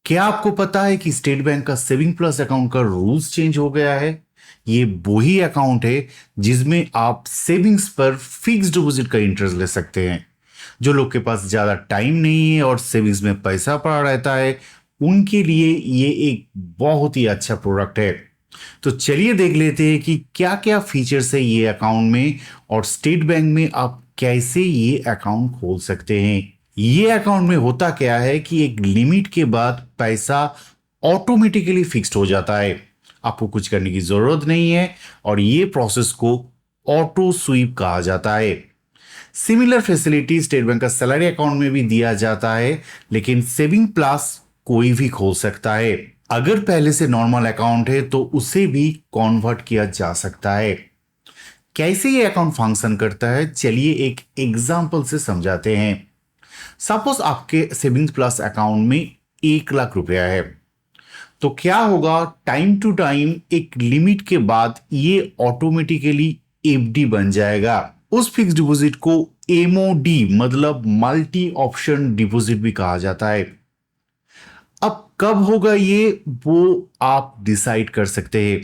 क्या आपको पता है कि स्टेट बैंक का सेविंग प्लस अकाउंट का रूल्स चेंज हो गया है? ये वही अकाउंट है जिसमें आप सेविंग्स पर फिक्स डिपॉजिट का इंटरेस्ट ले सकते हैं। जो लोग के पास ज्यादा टाइम नहीं है और सेविंग्स में पैसा पड़ा रहता है, उनके लिए ये एक बहुत ही अच्छा प्रोडक्ट है। तो चलिए देख लेते हैं कि क्या क्या फीचर्स है ये अकाउंट में और स्टेट बैंक में आप कैसे ये अकाउंट खोल सकते हैं। ये अकाउंट में होता क्या है कि एक लिमिट के बाद पैसा ऑटोमेटिकली फिक्स्ड हो जाता है। आपको कुछ करने की जरूरत नहीं है और ये प्रोसेस को ऑटो स्वीप कहा जाता है। सिमिलर फैसिलिटी स्टेट बैंक का सैलरी अकाउंट में भी दिया जाता है, लेकिन सेविंग प्लस कोई भी खोल सकता है। अगर पहले से नॉर्मल अकाउंट है तो उसे भी कन्वर्ट किया जा सकता है। कैसे ये अकाउंट फंक्शन करता है, चलिए एक एग्जांपल से समझाते हैं। सपोज आपके सेविंग्स प्लस अकाउंट में 1 लाख रुपया है, तो क्या होगा, टाइम टू टाइम एक लिमिट के बाद ये ऑटोमेटिकली एफडी बन जाएगा। उस फिक्स डिपॉजिट को एमओडी मतलब मल्टी ऑप्शन डिपॉजिट भी कहा जाता है। अब कब होगा ये, वो आप डिसाइड कर सकते हैं।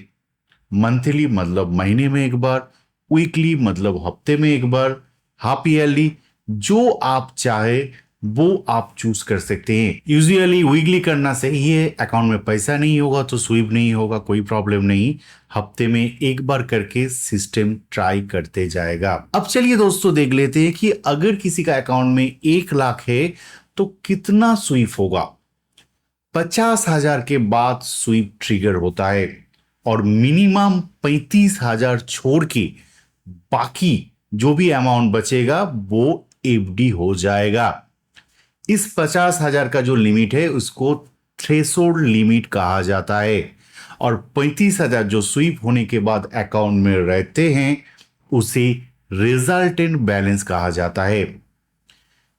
मंथली मतलब महीने में एक बार, वीकली मतलब हफ्ते में एक बार, हाफ ईयरली, जो आप चाहे वो आप चूज कर सकते हैं। यूजुअली वीकली करना सही है, अकाउंट में पैसा नहीं होगा तो स्वीप नहीं होगा, कोई प्रॉब्लम नहीं। हफ्ते में एक बार करके सिस्टम ट्राई करते जाएगा। अब चलिए दोस्तों देख लेते हैं कि अगर किसी का अकाउंट में 1 लाख है तो कितना स्वीप होगा। 50,000 के बाद स्वीप ट्रिगर होता है और मिनिमम 35,000 छोड़ के बाकी जो भी अमाउंट बचेगा वो एफडी हो जाएगा। इस 50,000 का जो लिमिट है उसको थ्रेशोल्ड लिमिट कहा जाता है और 35,000 जो स्वीप होने के बाद अकाउंट में रहते हैं उसे रिजल्टेंट बैलेंस कहा जाता है।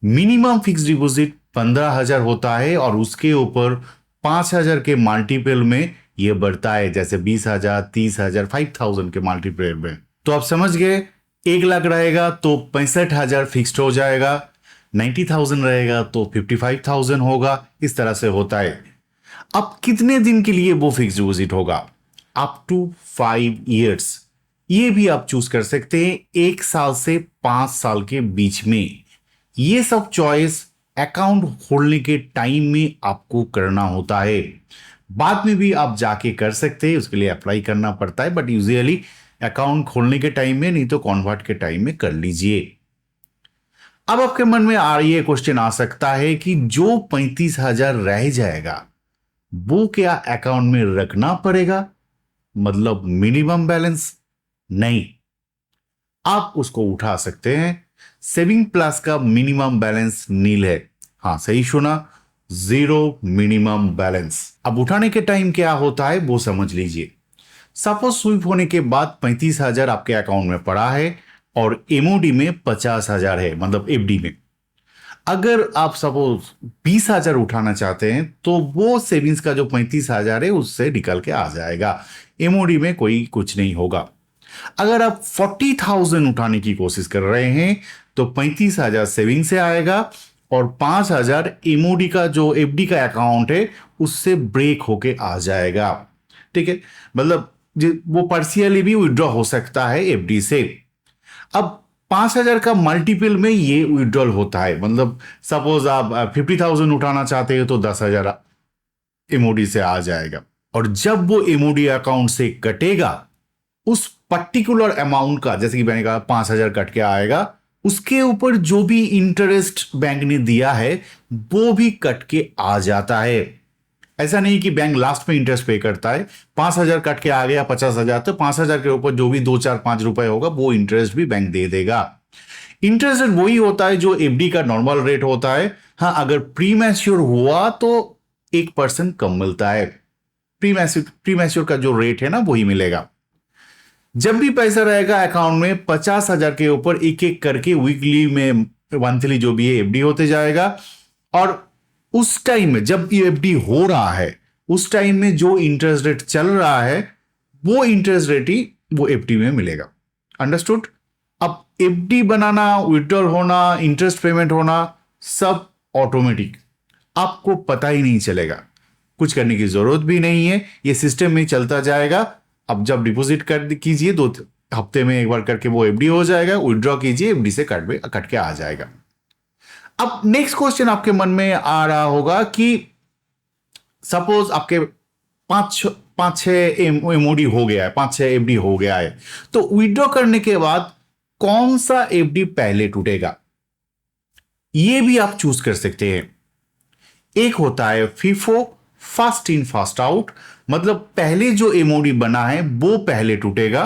मिनिमम फिक्स डिपॉजिट 15,000 होता है और उसके ऊपर 5,000 के मल्टीपल में यह बढ़ता है, जैसे 20,000, 30,000, 5,000 के मल्टीपल में। तो आप समझ गए, 1 लाख रहेगा तो 65,000 फिक्स्ड हो जाएगा, 90,000 रहेगा तो 55,000 होगा। इस तरह से होता है। अब कितने दिन के लिए वो फिक्स डिपॉजिट होगा? Up to 5 years. ये भी आप चूज कर सकते हैं, 1 साल से 5 साल के बीच में। ये सब चॉइस अकाउंट खोलने के टाइम में आपको करना होता है। बाद में भी आप जाके कर सकते हैं, उसके लिए अप्लाई करना पड़ता है, बट यूजुअली अकाउंट खोलने के टाइम में, नहीं तो कन्वर्ट के टाइम में कर लीजिए। अब आपके मन में ये क्वेश्चन आ सकता है कि जो 35,000 रह जाएगा वो क्या अकाउंट में रखना पड़ेगा, मतलब मिनिमम बैलेंस? नहीं, आप उसको उठा सकते हैं। सेविंग प्लस का मिनिमम बैलेंस नील है। हाँ, सही सुना, 0 मिनिमम बैलेंस। अब उठाने के टाइम क्या होता है वो समझ लीजिए। सपोज स्वीप होने के बाद 35,000 आपके अकाउंट में पड़ा है और एमओडी में 50,000 है, मतलब एफडी में। अगर आप सपोज 20,000 उठाना चाहते हैं तो वो सेविंग्स का जो 35,000 है उससे निकल के आ जाएगा, एमओडी में कोई कुछ नहीं होगा। अगर आप 40,000 उठाने की कोशिश कर रहे हैं तो 35,000 सेविंग से आएगा और 5,000 एमओडी का जो एफडी का अकाउंट है उससे ब्रेक होके आ जाएगा। ठीक है, मतलब वो पार्शियली भी विड्रॉ हो सकता है एफडी से। अब 5,000 का मल्टीपल में ये विड्रॉल होता है, मतलब सपोज आप 50,000 उठाना चाहते हैं तो 10,000 एमओडी से आ जाएगा और जब वो एमओडी अकाउंट से कटेगा उस पर्टिकुलर अमाउंट का, जैसे कि मैंने कहा 5,000 कट के आएगा, उसके ऊपर जो भी इंटरेस्ट बैंक ने दिया है वो भी कट के आ जाता है। ऐसा नहीं कि बैंक लास्ट में इंटरेस्ट पे करता है। 5,000 कट के आ गया 50,000, तो 5,000 के ऊपर जो भी 2, 4, 5 रुपए होगा वो इंटरेस्ट भी बैंक दे देगा। इंटरेस्ट रेट वही होता है जो एफडी का नॉर्मल रेट होता है। हाँ, अगर प्री मैच्योर हुआ तो 1% कम मिलता है। प्री मैच्योर का जो रेट है ना वही मिलेगा। जब भी पैसा रहेगा अकाउंट में 50,000 के ऊपर एक एक करके वीकली में, मंथली जो भी है एफडी होते जाएगा और उस टाइम में जब ये एफडी हो रहा है उस टाइम में जो इंटरेस्ट रेट चल रहा है वो इंटरेस्ट रेट ही वो एफडी में मिलेगा। अंडरस्टूड? अब एफडी बनाना, विड्रॉल होना, इंटरेस्ट पेमेंट होना सब ऑटोमेटिक, आपको पता ही नहीं चलेगा। कुछ करने की जरूरत भी नहीं है, ये सिस्टम में चलता जाएगा। अब जब डिपॉजिट कर कीजिए 2 हफ्ते में एक बार करके वो एफडी हो जाएगा, विड्रॉ कीजिए एफडी से कट के आ जाएगा। अब नेक्स्ट क्वेश्चन आपके मन में आ रहा होगा कि सपोज आपके पांच छह एमओडी हो गया है, 5-6 एफडी हो गया है, तो विड्रॉ करने के बाद कौन सा एफडी पहले टूटेगा, ये भी आप चूज कर सकते हैं। एक होता है FIFO, fast in fast out, मतलब पहले जो एमओडी बना है वो पहले टूटेगा,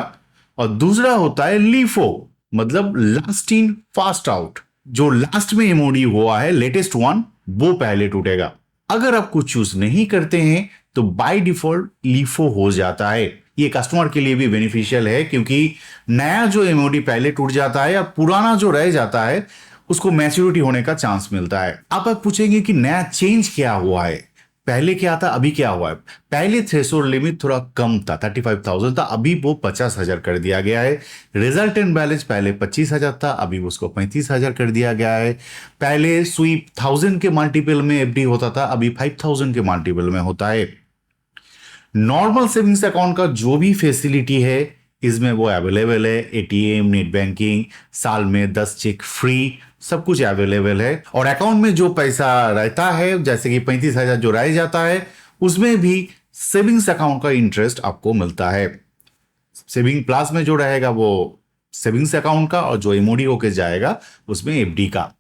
और दूसरा होता है लीफो, मतलब लास्ट इन फास्ट आउट, जो लास्ट में एमओडी हुआ है लेटेस्ट वन वो पहले टूटेगा। अगर आप कुछ चूज नहीं करते हैं तो बाय डिफॉल्ट लीफो हो जाता है। ये कस्टमर के लिए भी बेनिफिशियल है, क्योंकि नया जो एमओडी पहले टूट जाता है या पुराना जो रह जाता है उसको मैच्योरिटी होने का चांस मिलता है। आप पूछेंगे कि नया चेंज क्या हुआ है, पहले क्या था अभी क्या हुआ है। पहले थ्रेशोल्ड लिमिट थोड़ा कम था, 35,000 था, अभी वो 50,000 कर दिया गया है। रिजल्टेंट बैलेंस पहले 25,000 था, अभी उसको 35,000 कर दिया गया है। पहले स्वीप 1000 के मल्टीपल में एफडी होता था, अभी 5000 के मल्टीपल में होता है। नॉर्मल सेविंग्स अकाउंट का जो भी फैसिलिटी है इसमें वो अवेलेबल है, एटीएम, नेट बैंकिंग, साल में 10 चेक फ्री, सब कुछ अवेलेबल है। और अकाउंट में जो पैसा रहता है, जैसे कि 35,000 जो रह जाता है, उसमें भी सेविंग्स अकाउंट का इंटरेस्ट आपको मिलता है। सेविंग प्लस में जो रहेगा वो सेविंग्स अकाउंट का, और जो एमओडी होके जाएगा उसमें एफडी का।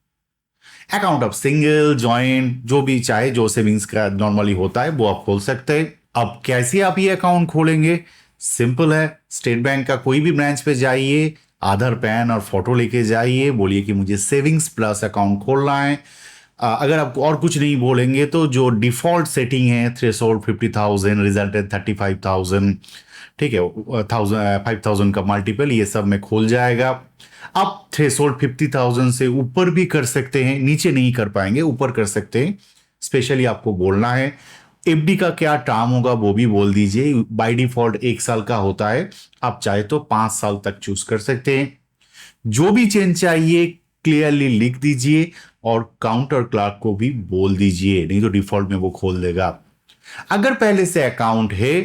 अकाउंट आप सिंगल, जॉइंट, जो भी चाहे, जो सेविंग्स का नॉर्मली होता है वो आप खोल सकते हैं। अब कैसे आप ये अकाउंट खोलेंगे, सिंपल है। स्टेट बैंक का कोई भी ब्रांच पे जाइए, आधार, पैन और फोटो लेके जाइए, बोलिए कि मुझे सेविंग्स प्लस अकाउंट खोलना है। अगर आप और कुछ नहीं बोलेंगे तो जो डिफॉल्ट सेटिंग है, थ्रेशोल्ड 50,000, रिजल्टेड 35,000, ठीक है, 5,000 का मल्टीपल, ये सब में खोल जाएगा। आप थ्रेशोल्ड 50,000 से ऊपर भी कर सकते हैं, नीचे नहीं कर पाएंगे, ऊपर कर सकते हैं। स्पेशली आपको बोलना है एफडी का क्या टर्म होगा वो भी बोल दीजिए। बाय डिफॉल्ट 1 साल का होता है, आप चाहे तो 5 साल तक चूज कर सकते हैं। जो भी चेंज चाहिए क्लियरली लिख दीजिए और काउंटर क्लार्क को भी बोल दीजिए, नहीं तो डिफॉल्ट में वो खोल देगा। अगर पहले से अकाउंट है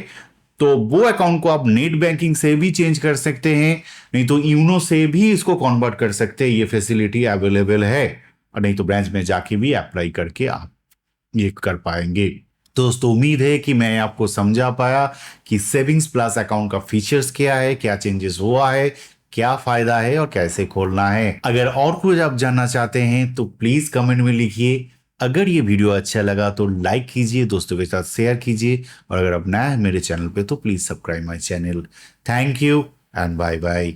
तो वो अकाउंट को आप नेट बैंकिंग से भी चेंज कर सकते हैं, नहीं तो यूनो से भी इसको कन्वर्ट कर सकते हैं, ये फैसिलिटी अवेलेबल है। और नहीं तो ब्रांच में जाके भी अप्लाई करके आप ये कर पाएंगे। दोस्तों, उम्मीद है कि मैं आपको समझा पाया कि सेविंग्स प्लस अकाउंट का फीचर्स क्या है, क्या चेंजेस हुआ है, क्या फायदा है और कैसे खोलना है। अगर और कुछ आप जानना चाहते हैं तो प्लीज कमेंट में लिखिए। अगर ये वीडियो अच्छा लगा तो लाइक कीजिए, दोस्तों के साथ शेयर कीजिए, और अगर आप नया है मेरे चैनल पे तो please subscribe my channel. Thank you and bye bye.